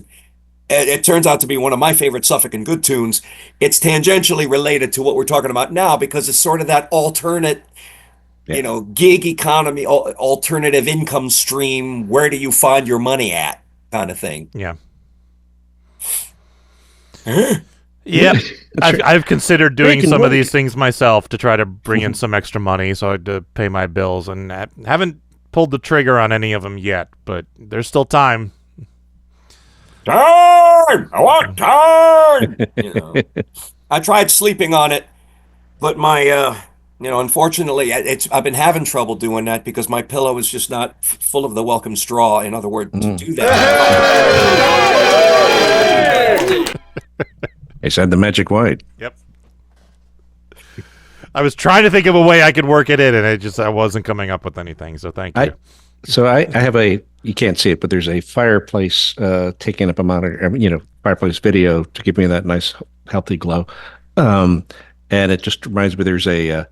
It turns out to be one of my favorite Suffolk and Goode tunes. It's tangentially related to what we're talking about now, because it's sort of that alternate, gig economy, alternative income stream. Where do you find your money at, kind of thing? Yeah. Yeah, I've considered doing some of these things myself to try to bring in some extra money so I to pay my bills, and I haven't pulled the trigger on any of them yet, but there's still time. Time! I want time! I tried sleeping on it, but my, unfortunately, I've been having trouble doing that because my pillow is just not full of the welcome straw. In other words, to do that. They said the magic white. Yep. I was trying to think of a way I could work it in, and I wasn't coming up with anything. So thank you. So I have you can't see it, but there's a fireplace taking up a monitor, fireplace video to give me that nice, healthy glow. And it just reminds me, there's a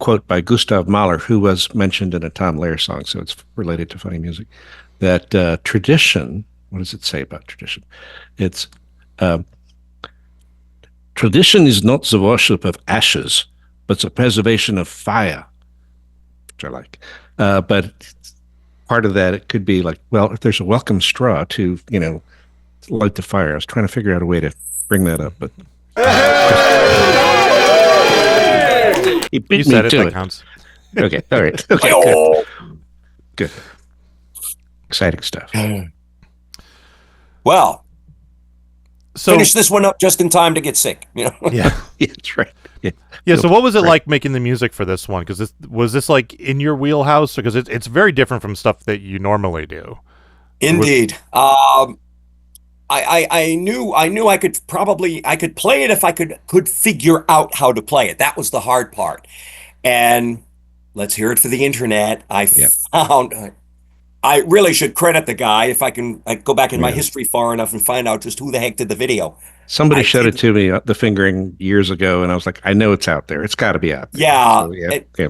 quote by Gustav Mahler, who was mentioned in a Tom Lehrer song, so it's related to funny music, that tradition, what does it say about tradition? It's tradition is not the worship of ashes, but the preservation of fire, which I like. But part of that, it could be like, well, if there's a welcome straw to, light the fire. I was trying to figure out a way to bring that up, but he beat You said me it, to that it. counts. Okay, all right. Okay, good. Exciting stuff. Well, So finish this one up just in time to get sick. yeah. Yeah, that's right. Yeah, so what was it like making the music for this one? Because was this like in your wheelhouse? Because it's very different from stuff that you normally do. Indeed. I knew I could play it if I could figure out how to play it. That was the hard part. And let's hear it for the internet. Found I really should credit the guy if I can go back in my history far enough and find out just who the heck did the video. Somebody showed it to me, the fingering, years ago, and I was like, I know it's out there. It's got to be out there. Yeah. So,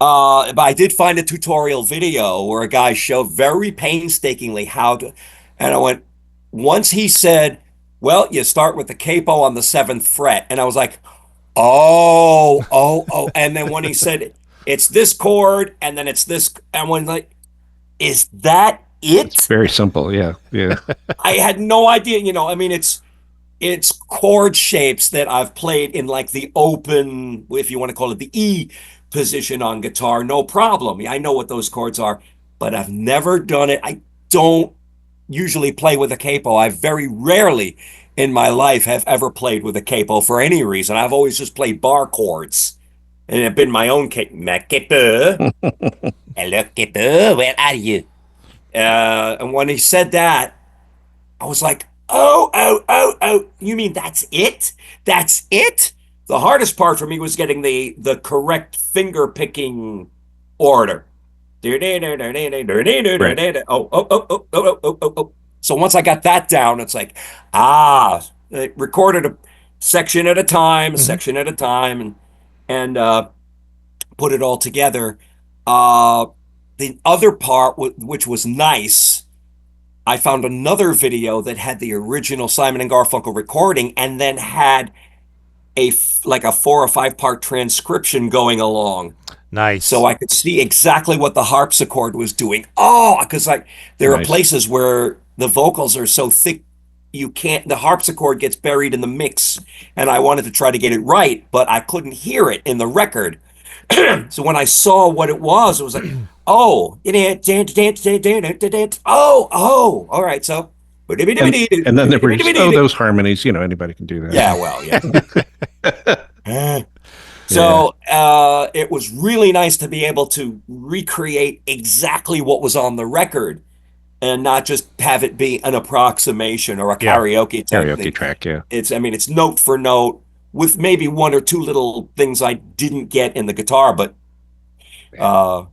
But I did find a tutorial video where a guy showed very painstakingly how to, and I went, once he said, well, you start with the capo on the 7th fret. And I was like, oh. And then when he said, it's this chord, and then it's this, and when like, is that it? It's very simple. Yeah. I had no idea, it's chord shapes that I've played in like the open, if you want to call it the E position on guitar, no problem. I know what those chords are, but I've never done it. I don't usually play with a capo. I very rarely in my life have ever played with a capo for any reason. I've always just played bar chords. And it's been my own capo. Hello, capo, where are you? And when he said that, I was like, Oh. You mean that's it? That's it? The hardest part for me was getting the correct finger picking order. Oh, Right. oh. So once I got that down, it's like, it recorded a section at a time, Hmm. section at a time, and put it all together. Uh, the other part, which was nice, I found another video that had the original Simon and Garfunkel recording, and then had like a 4 or 5 part transcription going along, so Nice. I could see exactly what the harpsichord was doing. Oh, because like there are Nice. places where the vocals are so thick you can't. The harpsichord gets buried in the mix, and I wanted to try to get it right, but I couldn't hear it in the record. So when I saw what it was like, oh, oh, all right. So, And then there were just, oh, those harmonies, anybody can do that. yeah, well, yeah. Yeah. So it was really nice to be able to recreate exactly what was on the record and not just have it be an approximation or a Yeah. karaoke type Karaoke thing. track, yeah. It's note for note with maybe one or two little things I didn't get in the guitar, but uh,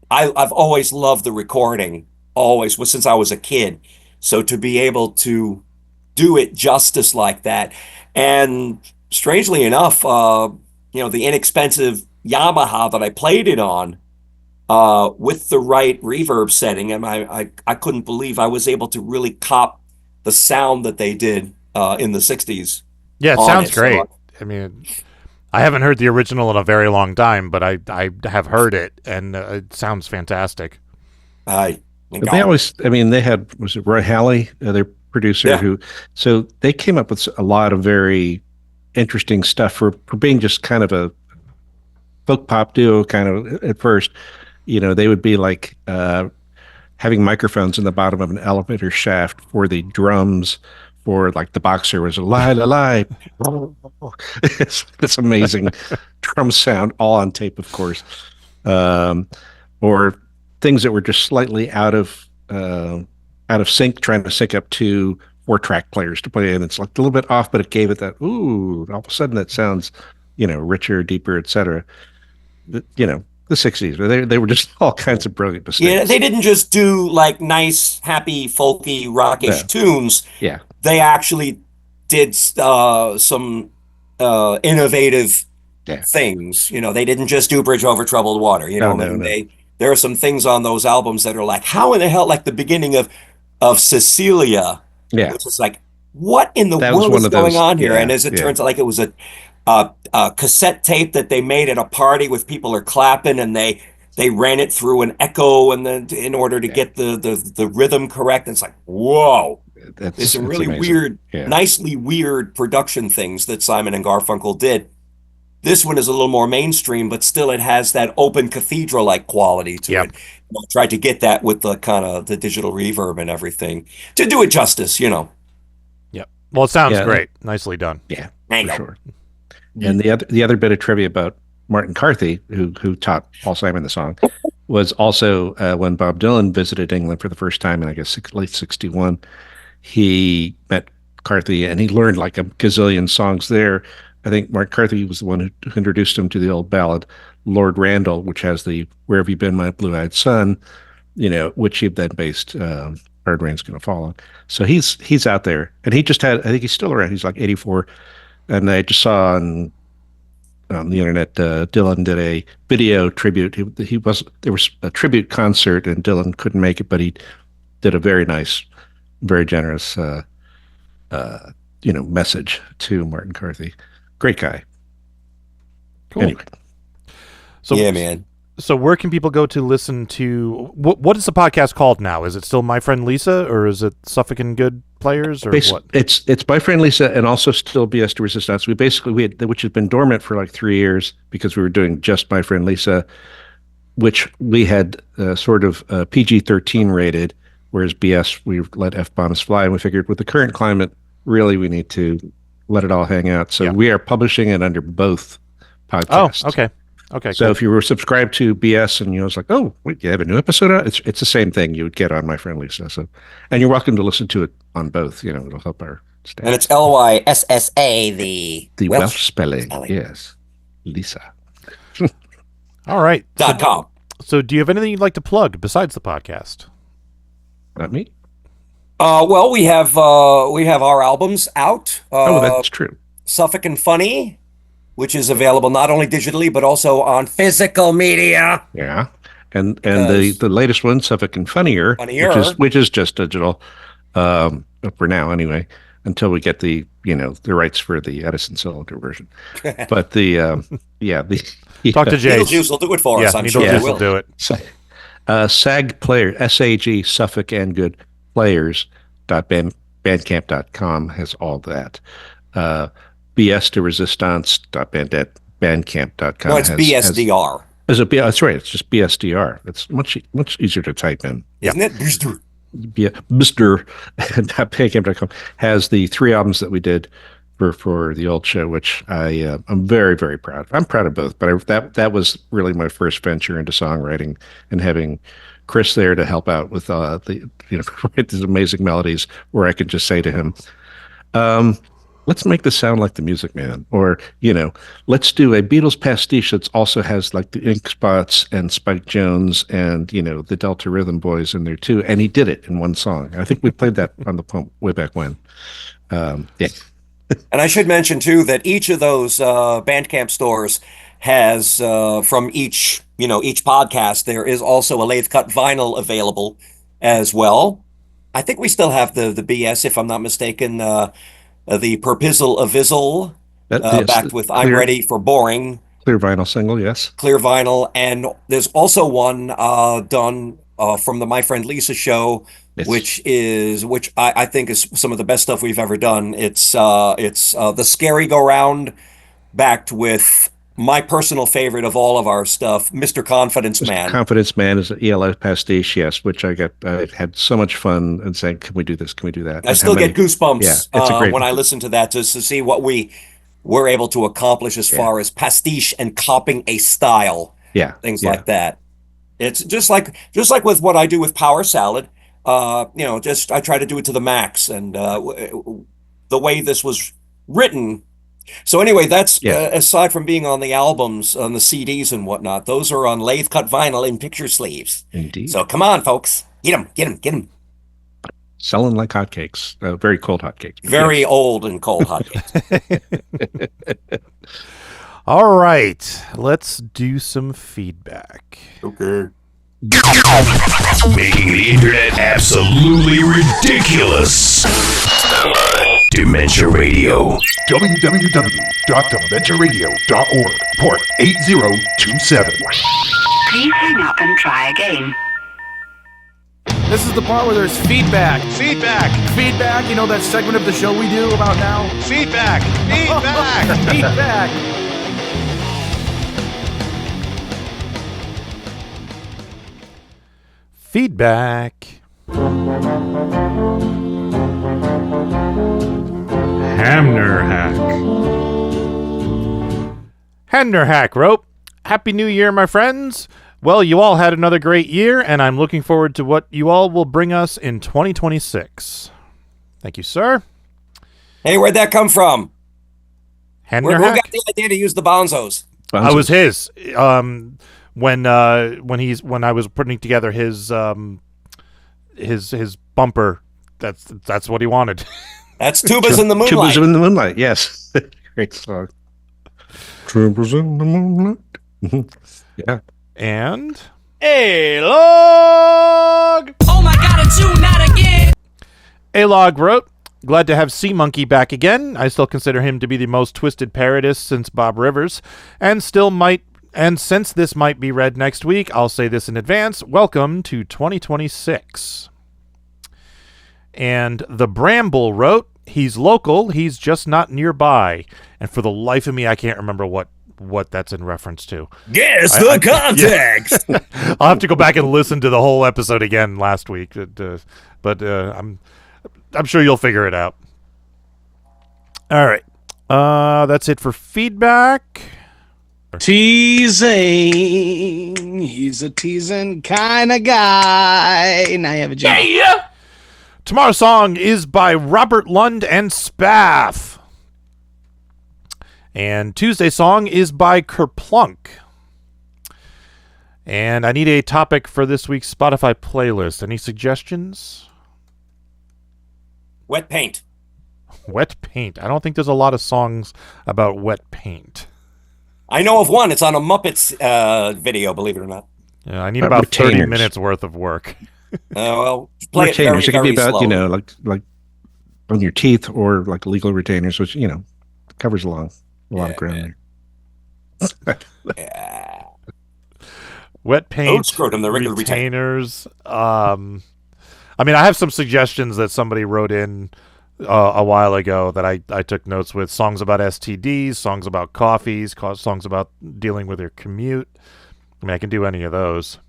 I've always loved the recording, always, well, since I was a kid. So to be able to do it justice like that, and strangely enough, the inexpensive Yamaha that I played it on, with the right reverb setting, and I couldn't believe I was able to really cop the sound that they did in the '60s Yeah, it on sounds it. great. So I mean, I haven't heard the original in a very long time, but I have heard it, and it sounds fantastic. I think They always, they had, was it Roy Halley, their producer, Yeah. so they came up with a lot of very interesting stuff for being just kind of a folk pop duo kind of at first. They would be like having microphones in the bottom of an elevator shaft for the drums, for like the boxer was a lie, la, lie. It's amazing drum sound, all on tape, of course. Or things that were just slightly out of sync, trying to sync up to 4-track players to play, and it's like a little bit off, but it gave it that ooh. All of a sudden, that sounds richer, deeper, etc. The '60s, they were just all kinds of brilliant mistakes. Yeah, they didn't just do like nice, happy, folky, rockish No. tunes. Yeah, They actually did some innovative yeah. things. They didn't just do Bridge Over Troubled Water. No. There are some things on those albums that are like, how in the hell, like the beginning of Cecilia, Yeah, which is like, what in the that was world one is of going those. on here? Yeah, And as it yeah. turns out, like it was a cassette tape that they made at a party with people are clapping, and they ran it through an echo, and then in order to get the rhythm correct. And it's like, whoa. There's some really amazing. weird, Yeah. nicely weird production things that Simon and Garfunkel did. This one is a little more mainstream, but still it has that open cathedral-like quality to Yep. it. I tried to get that with the kind of the digital reverb and everything to do it justice. Yep. Well, it sounds Yeah. great. Nicely done. Yeah, There you for go. sure. And the other bit of trivia about Martin Carthy, who taught Paul Simon the song, was also when Bob Dylan visited England for the first time in, I guess, late '61. He met Carthy and he learned like a gazillion songs there. I think Mark Carthy was the one who introduced him to the old ballad Lord Randall, which has the "Where Have You Been, My Blue-Eyed Son," which he then based "Hard Rain's Gonna Fall" on. So he's out there, and he just had, I think he's still around. He's like 84, and I just saw on the internet, Dylan did a video tribute. There was a tribute concert, and Dylan couldn't make it, but he did a very nice, very generous, message to Martin Carthy. Great guy. Cool. Anyway, So, Yeah, man. So where can people go to listen to what is the podcast called now? Is it still My Friend Lisa, or is it Suffolk and Good Players, or what? it's My Friend Lisa, and also still BS to Resistance. We had, which had been dormant for like 3 years because we were doing just My Friend Lisa, which we had sort of PG-13 rated, whereas BS we let F-bombs fly, and we figured with the current climate, really we need to let it all hang out. So Yeah. we are publishing it under both Oh, podcasts. okay. Okay. So Cool. if you were subscribed to BS and you was like, oh, wait, you have a new episode out? It's the same thing you would get on My Friend Lisa. So, and you're welcome to listen to it on both. It'll help our staff. And it's Lyssa, the Welsh spelling. Yes. Lisa. All right. .com. So do you have anything you'd like to plug besides the podcast? Not me. Well, we have our albums out. That's true. Suffolk and Funny, which is available not only digitally but also on physical media. Yeah. And the latest one, Suffolk and Funnier, which is just digital, for now anyway, until we get the rights for the Edison cylinder version. But talk to Jay. Beetlejuice will do it for us. I'm sure he will do it. SAG player, SAG Suffolk and Good players.bandcamp.com has all that. BS de resistance.bandcamp.com. No, it's BSDR. That's right. It's just BSDR. It's much easier to type in. Isn't it? Mr. Bandcamp.com has the 3 albums that we did for the old show, which I'm very, very proud of. I'm proud of both, but that was really my first venture into songwriting, and having Chris there to help out with write these amazing melodies where I could just say to him, let's make this sound like the Music Man, or let's do a Beatles pastiche that also has like the Ink Spots and Spike Jones and the Delta Rhythm Boys in there too. And he did it in one song. I think we played that on the pump way back when. Yeah. And I should mention too that each of those Bandcamp stores has from each podcast, there is also a lathe cut vinyl available as well. I think we still have the BS, if I'm not mistaken. The Perpizzle Avizzle, backed with I'm Ready for Boring. Clear vinyl single, yes. Clear vinyl. And there's also one done from the My Friend Lisa show, yes, which I think is some of the best stuff we've ever done. It's the Scary Go Round, backed with my personal favorite of all of our stuff, Mr. Confidence Man. Confidence Man is an ELO pastiche, yes, which I had so much fun and saying, can we do this? Can we do that? I still get goosebumps when I listen to that, just to see what we were able to accomplish as far as pastiche and copying a style. Yeah. Things like that. It's just like with what I do with Power Salad. I try to do it to the max, and the way this was written. So anyway, that's aside from being on the albums, on the CDs and whatnot, those are on lathe cut vinyl in picture sleeves. Indeed. So come on, folks, get them. Selling like hotcakes, very cold hotcakes. Very old and cold hotcakes. All right, let's do some feedback. Okay. Making the internet absolutely ridiculous. Dementia Radio. www.dementiaradio.org. Port 8027. Please hang up and try again. This is the part where there's feedback. Feedback. You know that segment of the show we do about now? Feedback. Feedback. Feedback. Hamner Hack wrote, Happy New Year, my friends. Well, you all had another great year, and I'm looking forward to what you all will bring us in 2026. Thank you, sir. Hey, where'd that come from? Who Hack? got the idea to use the bonzos? I was his. When I was putting together his bumper, that's what he wanted. That's Tubas in the Moonlight. Tubas in the Moonlight, yes. Great song. Tubas in the Moonlight. Yeah. And A-Log! Oh my god, it's you, not again! A-Log wrote, Glad to have Sea Monkey back again. I still consider him to be the most twisted parodist since Bob Rivers, and since this might be read next week, I'll say this in advance. Welcome to 2026. And The Bramble wrote, He's local, he's just not nearby. And for the life of me, I can't remember what that's in reference to. Guess the context! Yeah. I'll have to go back and listen to the whole episode again last week. But I'm sure you'll figure it out. All right. That's it for feedback. Teasing. He's a teasing kind of guy. Now you have a job. Yeah. Tomorrow's song is by Robert Lund and Spaff. And Tuesday's song is by Kerplunk. And I need a topic for this week's Spotify playlist. Any suggestions? Wet paint. Wet paint. I don't think there's a lot of songs about wet paint. I know of one. It's on a Muppets video, believe it or not. Yeah, I need about retainers. 30 minutes worth of work. Well, play Retainers. it It could be very about, slowly. like on your teeth, or like legal retainers, which, covers a lot of ground there. Yeah. Wet paint, Don't scrotum the regular retainers. I mean, I have some suggestions that somebody wrote in a while ago that I took notes with. Songs about STDs, songs about coffees, songs about dealing with your commute. I mean, I can do any of those.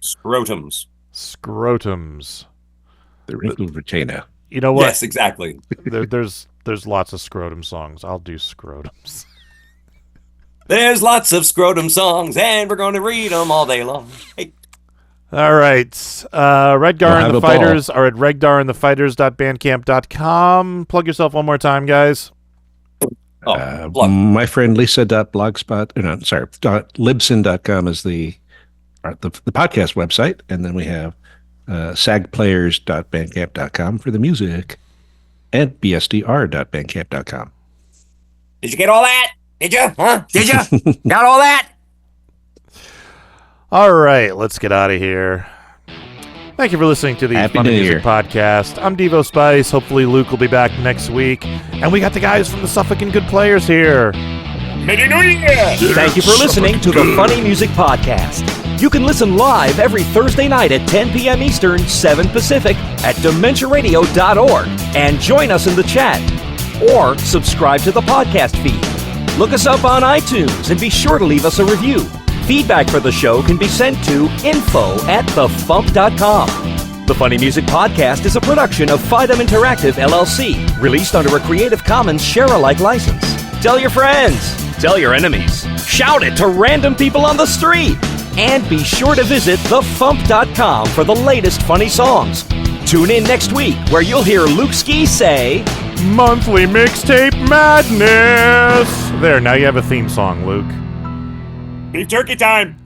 Scrotums. The wrinkled retainer. You know what? Yes, exactly. There's lots of scrotum songs. I'll do scrotums. There's lots of scrotum songs, and we're going to read them all day long. Hey. All right. Regdar and the Fighters are at regdarandthefighters.bandcamp.com. Plug yourself one more time, guys. My friend Libsyn.com is the podcast website, and then we have sagplayers.bandcamp.com for the music, and bsdr.bandcamp.com. Did you get all that? Did you? Huh? Did you? Got all that? All right, let's get out of here. Thank you for listening to the Happy Funny New Music Year. Podcast. I'm Devo Spice. Hopefully Luke will be back next week. And we got the guys from the Suffolk and Good Players here. Happy New Year. Thank you for listening to the Funny Music Podcast. You can listen live every Thursday night at 10 p.m. Eastern, 7 Pacific at DementiaRadio.org and join us in the chat. Or subscribe to the podcast feed. Look us up on iTunes and be sure to leave us a review. Feedback for the show can be sent to info@thefump.com. The Funny Music Podcast is a production of Fidem Interactive, LLC, released under a Creative Commons share-alike license. Tell your friends, tell your enemies, shout it to random people on the street, and be sure to visit thefump.com for the latest funny songs. Tune in next week where you'll hear Luke Ski say, Monthly Mixtape Madness. There, now you have a theme song, Luke. Beef turkey time.